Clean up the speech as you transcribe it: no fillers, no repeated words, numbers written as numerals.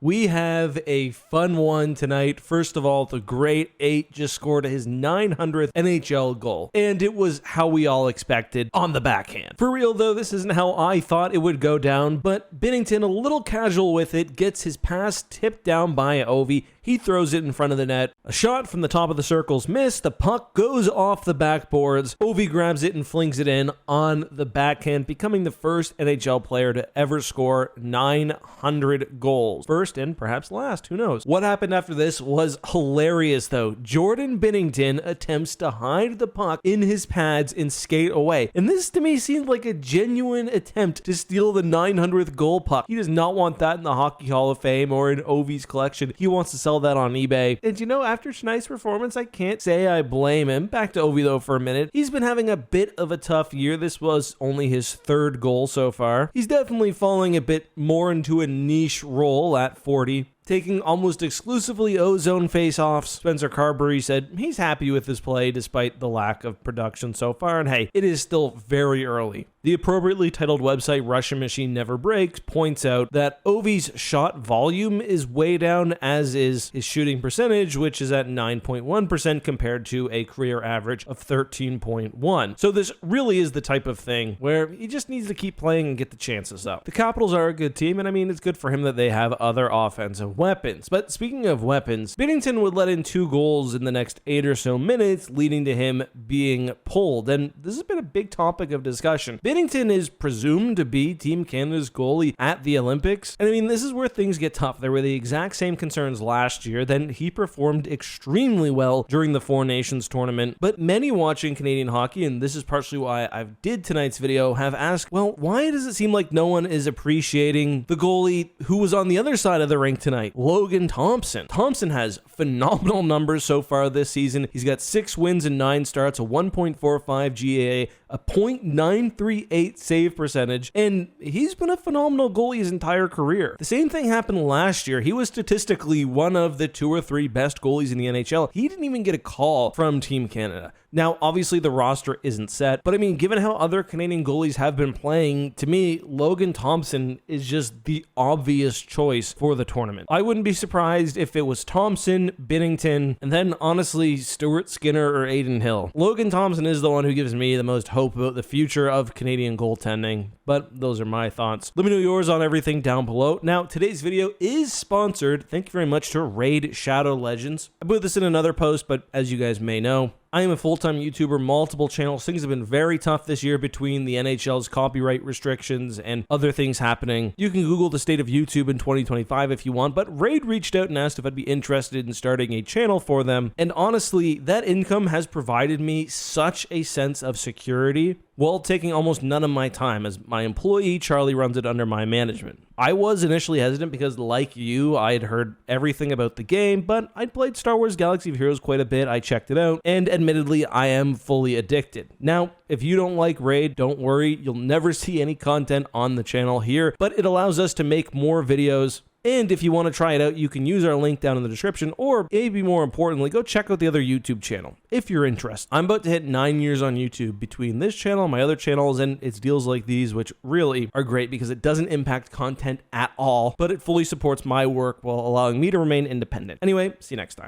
We have a fun one tonight. First of all, the great 8 just scored his 900th NHL goal, and it was how we all expected on the backhand. For real though, this isn't how I thought it would go down, but Binnington, a little casual with it, gets his pass tipped down by Ovi. He throws it in front of the net. A shot from the top of the circle's missed. The puck goes off the backboards. Ovi grabs it and flings it in on the backhand, becoming the first NHL player to ever score 900 goals. First and perhaps last, who knows? What happened after this was hilarious though. Jordan Binnington attempts to hide the puck in his pads and skate away. And this to me seemed like a genuine attempt to steal the 900th goal puck. He does not want that in the Hockey Hall of Fame or in Ovi's collection. He wants to sell that on eBay. And you know, after tonight's performance, I can't say I blame him. Back to Ovi though for a minute. He's been having a bit of a tough year. This was only his 3rd goal so far. He's definitely falling a bit more into a niche role at 40. Taking almost exclusively O-zone face-offs. Spencer Carberry said he's happy with his play despite the lack of production so far, and hey, it is still very early. The appropriately titled website Russian Machine Never Breaks points out that Ovi's shot volume is way down, as is his shooting percentage, which is at 9.1% compared to a career average of 13.1. So this really is the type of thing where he just needs to keep playing and get the chances up. The Capitals are a good team, and I mean, it's good for him that they have other offensive weapons. But speaking of weapons, Binnington would let in 2 goals in the next 8 or so minutes, leading to him being pulled. And this has been a big topic of discussion. Binnington is presumed to be Team Canada's goalie at the Olympics. And I mean, this is where things get tough. There were the exact same concerns last year. Then he performed extremely well during the Four Nations tournament. But many watching Canadian hockey, and this is partially why I did tonight's video, have asked, well, why does it seem like no one is appreciating the goalie who was on the other side of the rink tonight? Logan Thompson. Thompson has phenomenal numbers so far this season. He's got 6 wins and 9 starts, a 1.45 GAA, a .938 save percentage, and he's been a phenomenal goalie his entire career. The same thing happened last year. He was statistically one of the 2 or 3 best goalies in the NHL. He didn't even get a call from Team Canada. Now, obviously the roster isn't set, but I mean, given how other Canadian goalies have been playing, to me, Logan Thompson is just the obvious choice for the tournament. I wouldn't be surprised if it was Thompson, Binnington, and then honestly, Stuart Skinner or Aiden Hill. Logan Thompson is the one who gives me the most hope about the future of Canadian goaltending, but those are my thoughts. Let me know yours on everything down below. Now, today's video is sponsored, thank you very much, to Raid Shadow Legends. I put this in another post, but as you guys may know, I am a full-time YouTuber, multiple channels. Things have been very tough this year between the NHL's copyright restrictions and other things happening. You can Google the state of YouTube in 2025 if you want, but Raid reached out and asked if I'd be interested in starting a channel for them. And honestly, that income has provided me such a sense of security while taking almost none of my time, as my employee Charlie runs it under my management. I was initially hesitant because, like you, I had heard everything about the game, but I'd played Star Wars Galaxy of Heroes quite a bit. I checked it out, and admittedly, I am fully addicted. Now, if you don't like Raid, don't worry, you'll never see any content on the channel here, but it allows us to make more videos. And if you want to try it out, you can use our link down in the description, or maybe more importantly, go check out the other YouTube channel if you're interested. I'm about to hit 9 years on YouTube between this channel, my other channels, and it's deals like these, which really are great because it doesn't impact content at all, but it fully supports my work while allowing me to remain independent. Anyway, see you next time.